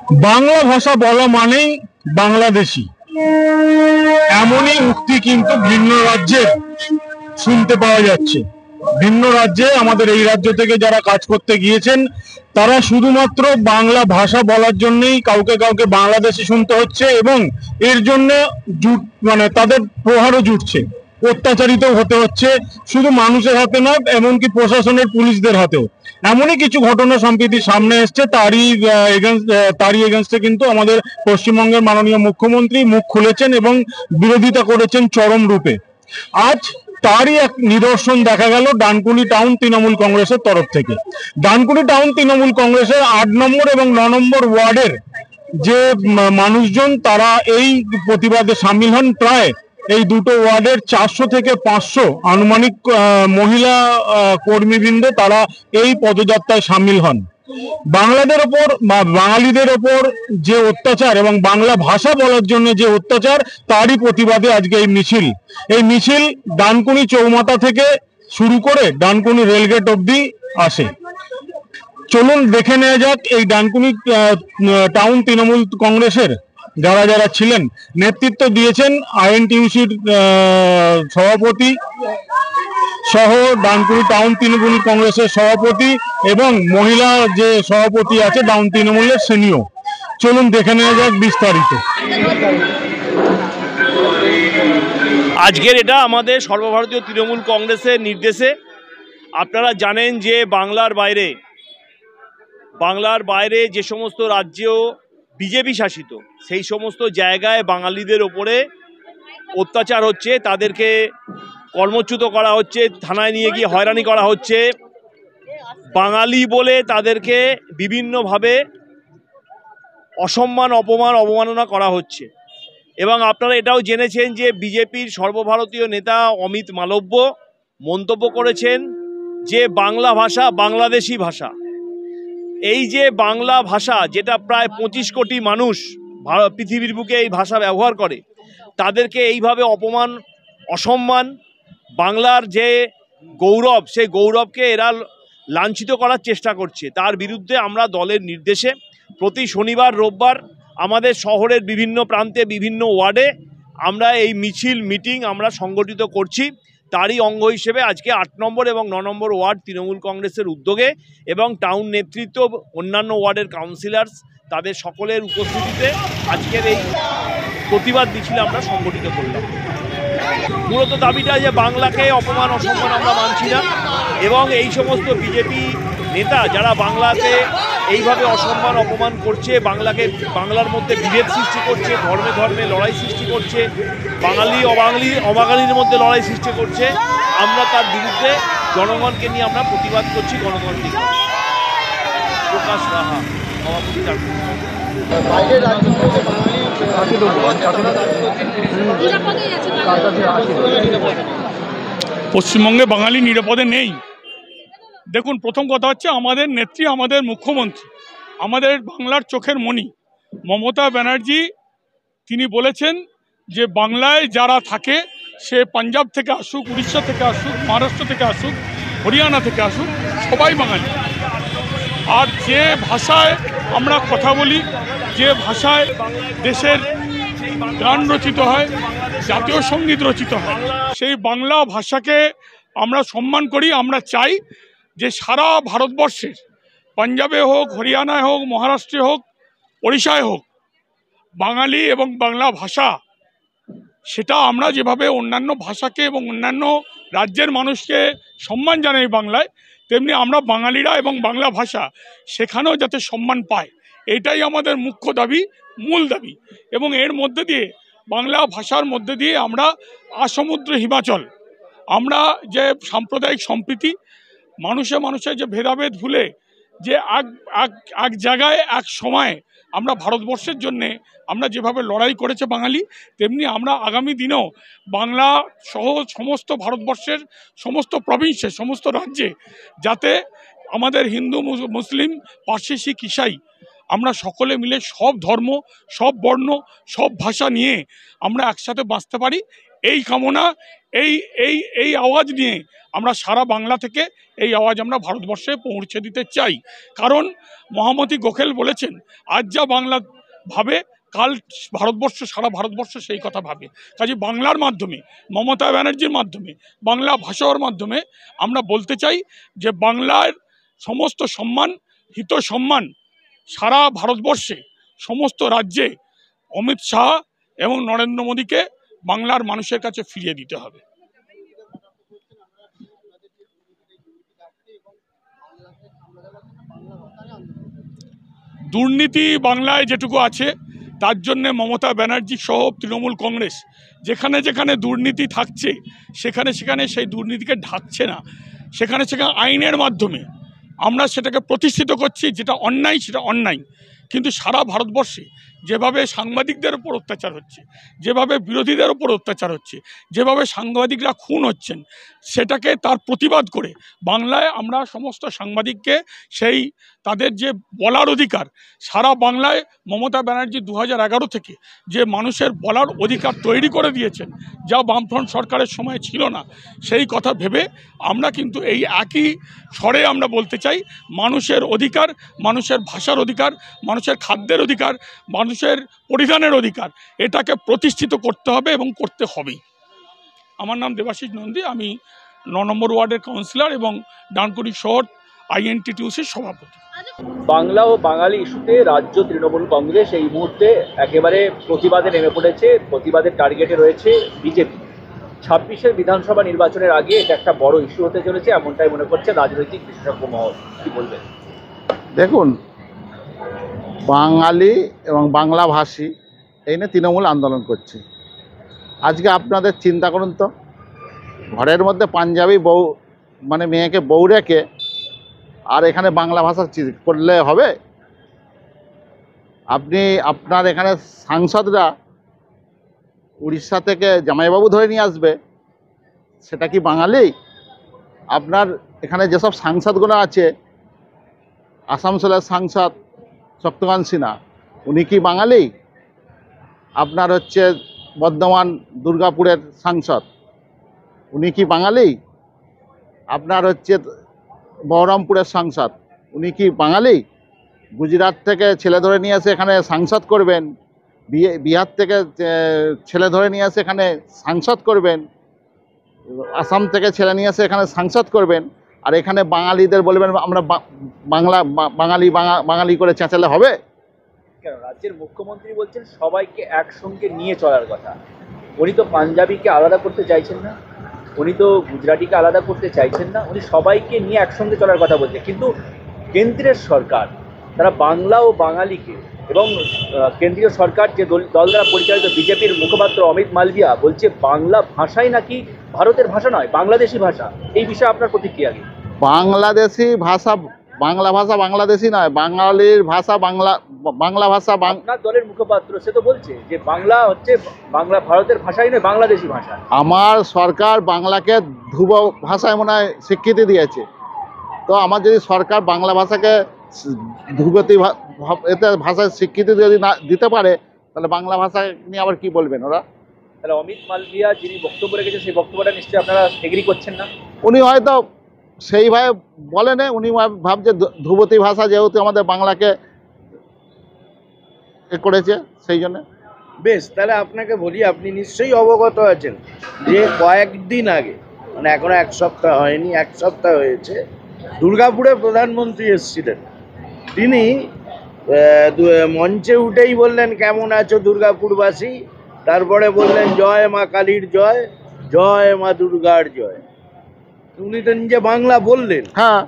বাংলা ভাষা বলা মানেই বাংলাদেশি, এমনই উক্তি কিন্তু ভিন্ন রাজ্যে শুনতে পাওয়া যাচ্ছে। ভিন্ন রাজ্যে আমাদের এই রাজ্য থেকে যারা কাজ করতে গিয়েছেন তারা শুধুমাত্র বাংলা ভাষা বলার জন্যই কাউকে কাউকে বাংলাদেশি শুনতে হচ্ছে এবং এর জন্য তাদের প্রহারও জুটছে, অত্যাচারিত হতে হচ্ছে, শুধু মানুষের হাতে না এমনকি প্রশাসনের পুলিশদের হাতেও। এমনই কিছু ঘটনা সম্প্রতি সামনে এসছে, তারই এগেনস্টে কিন্তু আমাদের পশ্চিমবঙ্গের মাননীয় মুখ্যমন্ত্রী মুখ খুলেছেন এবং বিরোধিতা করেছেন চরম রূপে। আজ তারই এক নিদর্শন দেখা গেল ডানকুনি টাউন তৃণমূল কংগ্রেসের তরফ থেকে। ডানকুনি টাউন তৃণমূল কংগ্রেসের ৮ নম্বর এবং ৯ নম্বর ওয়ার্ডের যে মানুষজন তারা এই প্রতিবাদে সামিল হন। প্রায় এই দুটো ওয়ার্ডের 400 থেকে 500 আনুমানিক মহিলা কর্মীবৃন্দ তারা এই পদযাত্রায় সামিল হন। বাংলাদের ওপর বা বাঙালিদের ওপর যে অত্যাচার এবং বাংলা ভাষা বলার জন্য যে অত্যাচার, তারই প্রতিবাদে আজকে এই মিছিল ডানকুনি চৌমাথা থেকে শুরু করে ডানকুনি রেলগেট অবধি আসে। চলুন দেখে নেওয়া যাক এই ডানকুনি টাউন তৃণমূল কংগ্রেসের যারা যারা ছিলেন। নেতৃত্ব দিয়েছেন আইএনটিইউসির সভাপতি সহ ডানকুনি টাউন তৃণমূল কংগ্রেসের সভাপতি এবং মহিলা যে সভাপতি আছে টাউন তৃণমূলের সেনিও। চলুন দেখে নেওয়া যাক বিস্তারিত। আজকের এটা আমাদের সর্বভারতীয় তৃণমূল কংগ্রেসের নির্দেশে। আপনারা জানেন যে বাংলার বাইরে যে সমস্ত রাজ্য বিজেপি শাসিত সেই সমস্ত জায়গায় বাঙালিদের ওপরে অত্যাচার হচ্ছে, তাদেরকে কর্মচ্যুত করা হচ্ছে, থানায় নিয়ে গিয়ে হয়রানি করা হচ্ছে, বাঙালি বলে তাদেরকে বিভিন্নভাবে অসম্মান অবমাননা করা হচ্ছে। এবং আপনারা এটাও জেনেছেন যে বিজেপির সর্বভারতীয় নেতা অমিত মালব্য মন্তব্য করেছেন যে বাংলা ভাষা বাংলাদেশি ভাষা। এই যে বাংলা ভাষা, যেটা প্রায় 25 কোটি মানুষ পৃথিবীর বুকে এই ভাষা ব্যবহার করে, তাদেরকে এইভাবে অসম্মান, বাংলার যে গৌরব সেই গৌরবকে এরা লাঞ্ছিত করার চেষ্টা করছে। তার বিরুদ্ধে আমরা দলের নির্দেশে প্রতি শনিবার রোববার আমাদের শহরের বিভিন্ন প্রান্তে বিভিন্ন ওয়ার্ডে আমরা এই মিটিং আমরা সংগঠিত করছি। তারই অঙ্গ হিসেবে আজকে ৮ নম্বর এবং ৯ নম্বর ওয়ার্ড তৃণমূল কংগ্রেসের উদ্যোগে এবং টাউন নেতৃত্ব, অন্যান্য ওয়ার্ডের কাউন্সিলর্স, তাদের সকলের উপস্থিতিতে আজকের এই প্রতিবাদ মিছিল আমরা সংগঠিত করলাম। মূলত দাবিটা যে বাংলাকে অসম্মান আমরা মানছি না এবং এই সমস্ত বিজেপি নেতা যারা বাংলাতে এইভাবে অপমান করছে, বাংলার মধ্যে বিভেদ সৃষ্টি করছে, ধর্মে ধর্মে লড়াই সৃষ্টি করছে, অবাঙালির মধ্যে লড়াই সৃষ্টি করছে, আমরা তার বিরুদ্ধে জনগণকে নিয়ে আমরা প্রতিবাদ করছি। গণতান্ত্রিক প্রকাশ রাহা, সভাপতি। পশ্চিমবঙ্গে বাঙালি নিরাপদে নেই। দেখুন, প্রথম কথা হচ্ছে আমাদের নেত্রী, আমাদের মুখ্যমন্ত্রী, আমাদের বাংলার চোখের মণি মমতা ব্যানার্জি, তিনি বলেছেন যে বাংলায় যারা থাকে সে পাঞ্জাব থেকে আসুক, উড়িষ্যা থেকে আসুক, মহারাষ্ট্র থেকে আসুক, হরিয়ানা থেকে আসুক, সবাই বাঙালি। আর যে ভাষায় আমরা কথা বলি, যে ভাষায় দেশের গান রচিত হয়, জাতীয় সঙ্গীত রচিত হয়, সেই বাংলা ভাষাকে আমরা সম্মান করি। আমরা চাই যে সারা ভারতবর্ষের, পাঞ্জাবে হোক, হরিয়ানায় হোক, মহারাষ্ট্রে হোক, ওড়িশায় হোক, বাঙালি এবং বাংলা ভাষা, সেটা আমরা যেভাবে অন্যান্য ভাষাকে এবং অন্যান্য রাজ্যের মানুষকে সম্মান জানাই বাংলায়, তেমনি আমরা বাঙালিরা এবং বাংলা ভাষা সেখানেও যাতে সম্মান পায়, এটাই আমাদের মুখ্য দাবি, মূল দাবি। এবং এর মধ্যে দিয়ে, বাংলা ভাষার মধ্যে দিয়ে আমরা আসমুদ্র হিমাচল, আমরা যে সাম্প্রদায়িক সম্প্রীতি, মানুষে যে ভেদাভেদ ভুলে যে এক জায়গায় এক সময় আমরা ভারতবর্ষের জন্যে আমরা যেভাবে লড়াই করেছে বাঙালি, তেমনি আমরা আগামী দিনেও বাংলা সহ সমস্ত ভারতবর্ষের সমস্ত প্রভিন্সে, সমস্ত রাজ্যে যাতে আমাদের হিন্দু, মুসলিম, পার্সি, শিখ, ইসাই আমরা সকলে মিলে সব ধর্ম, সব বর্ণ, সব ভাষা নিয়ে আমরা একসাথে বাঁচতে পারি, এই কামনা, এই এই এই আওয়াজ নিয়ে আমরা সারা বাংলা থেকে এই আওয়াজ আমরা ভারতবর্ষে পৌঁছে দিতে চাই। কারণ মহামতি গোখেল বলেছেন, আজ যা বাংলা ভাবে কাল ভারতবর্ষ, সারা ভারতবর্ষ সেই কথা ভাবে। কাজে বাংলার মাধ্যমে, মমতা ব্যানার্জির মাধ্যমে, বাংলা ভাষার মাধ্যমে আমরা বলতে চাই যে বাংলার সমস্ত সম্মান, হিত সম্মান সারা ভারতবর্ষে সমস্ত রাজ্যে অমিত শাহ এবং নরেন্দ্র মোদীকে বাংলার মানুষের কাছে ফিরিয়ে দিতে হবে। দুর্নীতি বাংলায় যেটুকু আছে তার জন্যে মমতা ব্যানার্জি সহ তৃণমূল কংগ্রেস যেখানে যেখানে দুর্নীতি থাকছে সেখানে সেখানে সেই দুর্নীতিকে ঢাকছে না, সেখানে সেখানে আইনের মাধ্যমে আমরা সেটাকে প্রতিষ্ঠিত করছি। যেটা অন্যায় সেটা অন্যায়, কিন্তু সারা ভারতবর্ষে যেভাবে সাংবাদিকদের ওপর অত্যাচার হচ্ছে, যেভাবে বিরোধীদের ওপর অত্যাচার হচ্ছে, যেভাবে সাংবাদিকরা খুন হচ্ছেন, সেটাকে তার প্রতিবাদ করে বাংলায় আমরা সমস্ত সাংবাদিককে সেই তাদের যে বলার অধিকার, সারা বাংলায় মমতা ব্যানার্জি 2011 থেকে যে মানুষের বলার অধিকার তৈরি করে দিয়েছেন, যা বামফ্রন্ট সরকারের সময় ছিল না, সেই কথা ভেবে আমরা কিন্তু এই একই স্বরে আমরা বলতে চাই, মানুষের অধিকার, মানুষের ভাষার অধিকার, মানুষের খাদ্যের অধিকার, মানুষের পরিধানের অধিকার, এটাকে প্রতিষ্ঠিত করতে হবে এবং করতে হবেই। আমার নাম দেবাশিস নন্দী, আমি 9 নম্বর ওয়ার্ডের কাউন্সিলর এবং ডানকুনি শহর INTTUCর সভাপতি। বাংলা ও বাঙালি ইস্যুতে রাজ্য তৃণমূল কংগ্রেস এই মুহূর্তে একেবারে প্রতিবাদে নেমে পড়েছে। প্রতিবাদের টার্গেটে রয়েছে বিজেপি। 26-এর বিধানসভা নির্বাচনের আগে এটা একটা বড় ইস্যু হতে চলেছে, এমনটাই মনে করছে রাজনৈতিক বিশেষজ্ঞ মহল। কি বলবেন? দেখুন, বাঙালি এবং বাংলাভাষী এই নিয়ে তৃণমূল আন্দোলন করছে। আজকে আপনাদের চিন্তা করুন তো, ঘরের মধ্যে পাঞ্জাবি বউ মানে মেয়েকে বউ রেখে আর এখানে বাংলা ভাষা করলে হবে? আপনি আপনার এখানে সাংসদরা উড়িষ্যা থেকে জামাইবাবু ধরে নিয়ে আসবে, সেটা কি বাঙালি? আপনার এখানে যেসব সাংসদগুলো আছে, আসানসোলের সাংসদ শক্তকান্ত সিনহা, উনি কি বাঙালি? আপনার হচ্ছে বর্ধমান দুর্গাপুরের সাংসদ, উনি কি বাঙালি? আপনার হচ্ছে বহরমপুরের সাংসদ, উনি কি বাঙালি? গুজরাট থেকে ছেলে ধরে নিয়ে এসে এখানে সাংসদ করবেন, বিহার থেকে ছেলে ধরে নিয়ে এসে এখানে সাংসদ করবেন, আসাম থেকে ছেলে নিয়ে এসে এখানে সাংসদ করবেন, আর এখানে বাঙালিদের বলবেন আমরা বাঙালি করে চেঁচালে হবে? কেন রাজ্যের মুখ্যমন্ত্রী বলছেন সবাইকে একসঙ্গে নিয়ে চলার কথা। উনি তো পাঞ্জাবিকে আলাদা করতে চাইছেন না, উনি তো গুজরাটিকে আলাদা করতে চাইছেন না, উনি সবাইকে নিয়ে একসঙ্গে চলার কথা বলছেন। কিন্তু কেন্দ্রের সরকার তারা বাংলা ও বাঙালিকে, এবং কেন্দ্রীয় সরকার যে দল দ্বারা পরিচালিত বিজেপির মুখপাত্র অমিত মালভিয়া বলছে বাংলা ভাষাই নাকি ভারতের ভাষা নয়, বাংলাদেশি ভাষা। এই বিষয়ে আপনার প্রতিক্রিয়া কি? বাংলাদেশি ভাষা, বাংলা ভাষা বাংলাদেশি নয়, বাঙালির ভাষা বাংলা ভাষা। আপনার দলের মুখপাত্র সে তো বলছে যে বাংলা হচ্ছে বাংলা ভারতের ভাষাই নয়, বাংলাদেশি ভাষা। আমার সরকার বাংলাকে ধ্রুব ভাষায় মনে হয় স্বীকৃতি দিয়েছে, তো আমার যদি সরকার বাংলা ভাষাকে ধ্রুবতী এতে ভাষায় স্বীকৃতি যদি না দিতে পারে, তাহলে বাংলা ভাষা নিয়ে আবার কি বলবেন ওরা? তাহলে অমিত মালভিয়া যিনি বক্তব্য রেখেছেন সেই বক্তব্যটা নিশ্চয়ই আপনারা এগ্রি করছেন না? উনি হয়তো সেইভাবে বলেন, উনি ভাবছে ধ্রুবতী ভাষা যেহেতু আমাদের বাংলাকে করেছে সেই জন্য। বেশ, তাহলে আপনাকে বলি, আপনি নিশ্চয়ই অবগত আছেন যে কয়েকদিন আগে, মানে এখনো 1 সপ্তাহ হয়নি, 1 সপ্তাহ হয়েছে, দুর্গাপুরে প্রধানমন্ত্রী এসেছিলেন। তিনি মঞ্চে উঠেই বললেন কেমন আছো দুর্গাপুরবাসী, তারপরে বললেন জয় মা কালীর জয়, জয় মা দুর্গার জয়। উনি তো নিজে বাংলা বললেন। হ্যাঁ,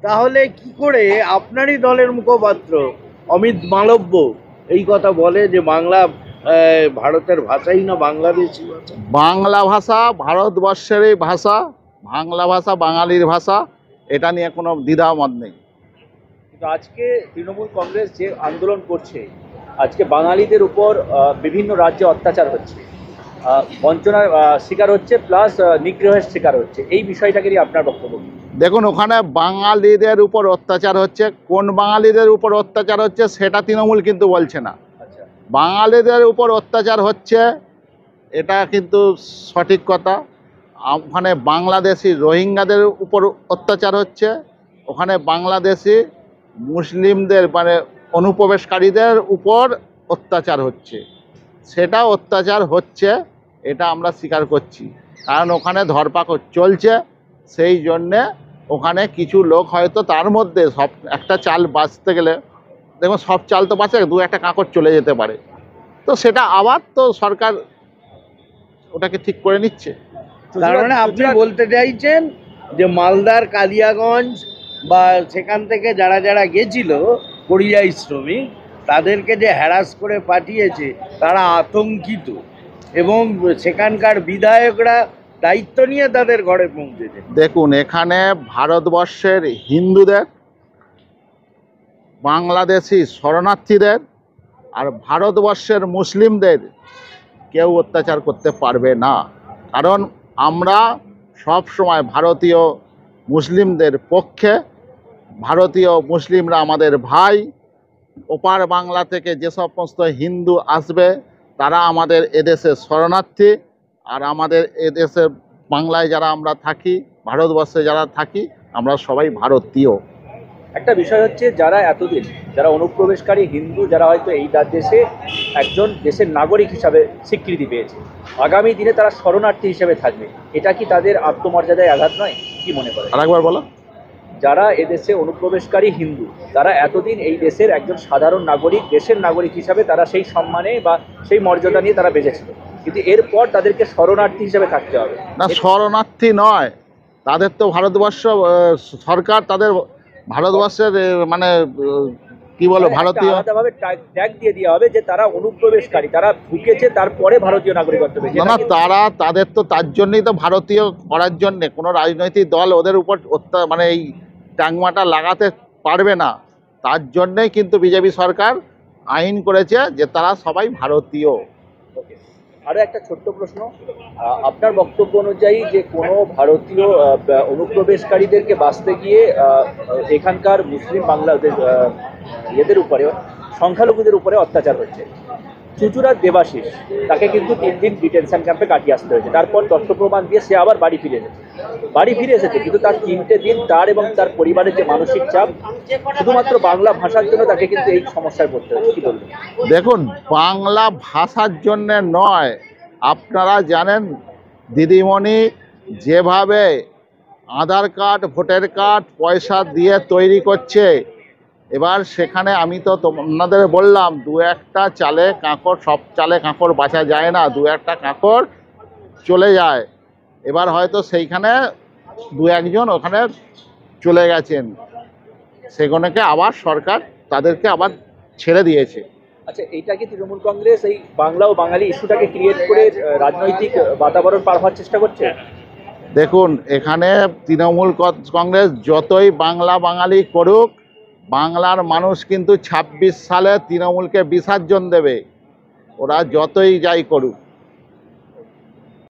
তাহলে কি করে আপনারই দলের মুখপাত্র অমিত মালব্য এই কথা বলে যে বাংলা ভারতের ভাষাই না বাংলাদেশি ভাষা? বাংলা ভাষা ভারতবর্ষেরই ভাষা, বাংলা ভাষা বাঙালির ভাষা, এটা নিয়ে কোনো দ্বিধামত নেই। কিন্তু আজকে তৃণমূল কংগ্রেস যে আন্দোলন করছে, আজকে বাঙালিদের উপর বিভিন্ন রাজ্যে অত্যাচার হচ্ছে, বঞ্চনার শিকার হচ্ছে, প্লাস নিগ্রহের শিকার হচ্ছে, এই বিষয়টাকে নিয়ে আপনার বক্তব্য? দেখুন, ওখানে বাঙালিদের উপর অত্যাচার হচ্ছে, কোন বাঙালিদের উপর অত্যাচার হচ্ছে সেটা তৃণমূল কিন্তু বলছে না। আচ্ছা, বাঙালিদের উপর অত্যাচার হচ্ছে এটা কিন্তু সঠিক কথা। ওখানে বাংলাদেশি রোহিঙ্গাদের উপর অত্যাচার হচ্ছে, ওখানে বাংলাদেশি মুসলিমদের মানে অনুপ্রবেশকারীদের উপর অত্যাচার হচ্ছে। সেটা অত্যাচার হচ্ছে, এটা আমরা স্বীকার করছি, কারণ ওখানে ধরপাকড় চলছে। সেই জন্যে ওখানে কিছু লোক হয়তো তার মধ্যে সব একটা চাল বাঁচতে গেলে দেখুন সব চাল তো বাঁচে, দু একটা কাঁকড় চলে যেতে পারে, তো সেটা আবার তো সরকার ওটাকে ঠিক করে নিচ্ছে। তার মানে আপনি বলতে চাইছেন যে মালদার কালিয়াগঞ্জ বা সেখান থেকে যারা যারা গেছিল পরিযায়ী শ্রমিক, তাদেরকে যে হ্যারাস করে পাঠিয়েছে তারা আতঙ্কিত, এবং সেখানকার বিধায়করা দায়িত্ব নিয়ে তাদের ঘরে পৌঁছেছে। দেখুন, এখানে ভারতবর্ষের হিন্দুদের, বাংলাদেশি শরণার্থীদের আর ভারতবর্ষের মুসলিমদের কেউ অত্যাচার করতে পারবে না, কারণ আমরা সব সময় ভারতীয় মুসলিমদের পক্ষে। ভারতীয় মুসলিমরা আমাদের ভাই। ওপার বাংলা থেকে যে সমস্ত হিন্দু আসবে তারা আমাদের এদেশে শরণার্থী, আর আমাদের এদেশে বাংলায় যারা আমরা থাকি, ভারতবর্ষে যারা থাকি, আমরা সবাই ভারতীয়। একটা বিষয় হচ্ছে, যারা এতদিন যারা অনুপ্রবেশকারী হিন্দু, যারা হয়তো এই দেশে একজন দেশের নাগরিক হিসাবে স্বীকৃতি পেয়েছে, আগামী দিনে তারা শরণার্থী হিসেবে থাকবে, এটা কি তাদের আত্মমর্যাদায় আঘাত নয়? কি মনে করেন? আরেকবার বলো। যারা এদেশে অনুপ্রবেশকারী হিন্দু, তারা এতদিন এই দেশের একজন সাধারণ নাগরিক, দেশের নাগরিক হিসাবে তারা সেই সম্মানে বা সেই মর্যাদা নিয়ে তারা বেঁচেছিল, কিন্তু এরপর তাদেরকে শরণার্থী হিসেবে থাকতে হবে। না, শরণার্থী নয়, তাদের তো ভারতবর্ষ সরকার তাদের ভারতবর্ষের মানে কি বলো ভারতীয় আলাদাভাবে ট্যাগ দিয়ে দেওয়া হবে যে তারা অনুপ্রবেশকারী, তারা ঢুকেছে তারপরে ভারতীয় নাগরিকত্ব পেয়েছে। না, তারা তাদের তো তার জন্যই তো ভারতীয় করার জন্যে কোনো রাজনৈতিক দল ওদের উপর মানে এই ট্যাংমাটা লাগাতে পারবে না। তার জন্যেই কিন্তু বিজেপি সরকার আইন করেছে যে তারা সবাই ভারতীয়। আরও একটা ছোট্ট প্রশ্ন, আপনার বক্তব্য অনুযায়ী যে কোনো ভারতীয় অনুপ্রবেশকারীদেরকে বাঁচতে গিয়ে এখানকার মুসলিম বাংলাদেশ এদের উপরে, সংখ্যালঘুদের উপরে অত্যাচার হচ্ছে। চুঁচুড়ার দেবাশিস, তাকে কিন্তু 3 দিন ডিটেনশন ক্যাম্পে কাটিয়ে আসতে হয়েছে, তারপর তথ্য প্রমাণ দিয়ে সে আবার বাড়ি ফিরে এসেছে, কিন্তু তার 3টে দিন তার এবং তার পরিবারের যে মানসিক চাপ, শুধুমাত্র বাংলা ভাষার জন্য তাকে কিন্তু এই সমস্যায় পড়তে হয়েছে। কি বলবেন? দেখুন, বাংলা ভাষার জন্যে নয়, আপনারা জানেন দিদিমণি যেভাবে আধার কার্ড, ভোটার কার্ড পয়সা দিয়ে তৈরি করছে, এবার সেখানে আমি তো আপনাদের বললাম 2-1টা চালে কাঁকড়, সব চালে কাঁকড় বাঁচা যায় না, 2-1টা কাঁকড় চলে যায়। এবার হয়তো সেইখানে 2-1 জন ওখানে চলে গেছেন, সেগুলোকে আবার সরকার তাদেরকে আবার ছেড়ে দিয়েছে। আচ্ছা, এইটা কি তৃণমূল কংগ্রেস এই বাংলা ও বাঙালি ইস্যুটাকে ক্রিয়েট করে রাজনৈতিক বাতাবরণ পার হওয়ার চেষ্টা করছে? দেখুন, এখানে তৃণমূল কংগ্রেস যতই বাংলা বাঙালি করুক, বাংলার মানুষ কিন্তু 26 সালে তৃণমূলকে বিসর্জন দেবে, ওরা যতই যাই করুক।